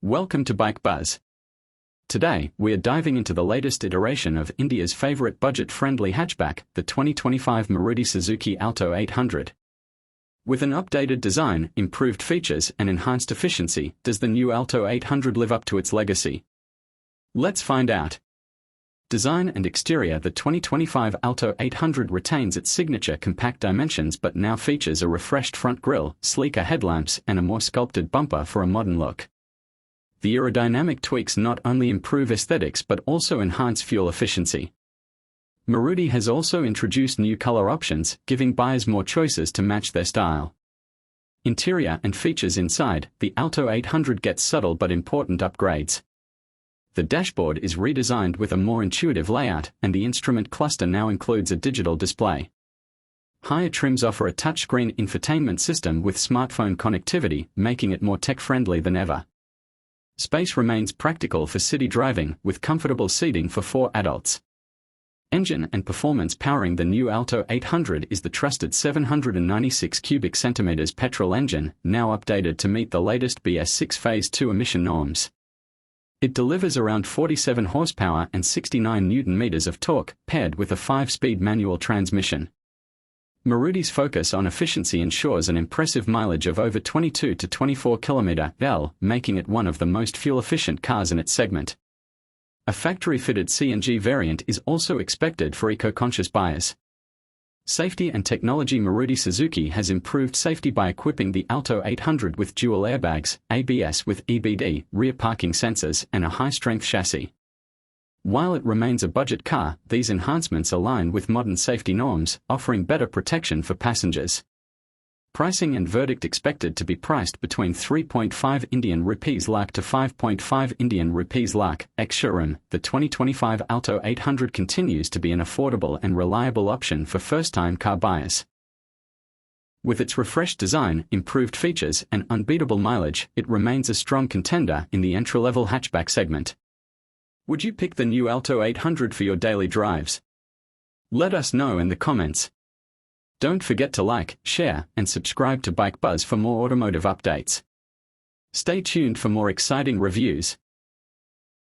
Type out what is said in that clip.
Welcome to Bike Buzz. Today, we are diving into the latest iteration of India's favorite budget-friendly hatchback, the 2025 Maruti Suzuki Alto 800. With an updated design, improved features, and enhanced efficiency, does the new Alto 800 live up to its legacy? Let's find out. Design and exterior. The 2025 Alto 800 retains its signature compact dimensions but now features a refreshed front grille, sleeker headlamps, and a more sculpted bumper for a modern look. The aerodynamic tweaks not only improve aesthetics but also enhance fuel efficiency. Maruti has also introduced new color options, giving buyers more choices to match their style. Interior and features. Inside, the Alto 800 gets subtle but important upgrades. The dashboard is redesigned with a more intuitive layout, and the instrument cluster now includes a digital display. Higher trims offer a touchscreen infotainment system with smartphone connectivity, making it more tech-friendly than ever. Space remains practical for city driving, with comfortable seating for 4 adults. Engine and performance. Powering the new Alto 800 is the trusted 796 cubic centimeters petrol engine, now updated to meet the latest BS6 Phase 2 emission norms. It delivers around 47 horsepower and 69 Newton-meters of torque, paired with a 5-speed manual transmission. Maruti's focus on efficiency ensures an impressive mileage of over 22 to 24 km/h, making it one of the most fuel-efficient cars in its segment. A factory-fitted CNG variant is also expected for eco-conscious buyers. Safety and technology. Maruti Suzuki has improved safety by equipping the Alto 800 with dual airbags, ABS with EBD, rear parking sensors, and a high-strength chassis. While it remains a budget car, these enhancements align with modern safety norms, offering better protection for passengers. Pricing and verdict. Expected to be priced between 3.5 Indian rupees lakh to 5.5 Indian rupees lakh, ex-showroom. The 2025 Alto 800 continues to be an affordable and reliable option for first-time car buyers. With its refreshed design, improved features, and unbeatable mileage, it remains a strong contender in the entry-level hatchback segment. Would you pick the new Alto 800 for your daily drives? Let us know in the comments. Don't forget to like, share, and subscribe to Bike Buzz for more automotive updates. Stay tuned for more exciting reviews.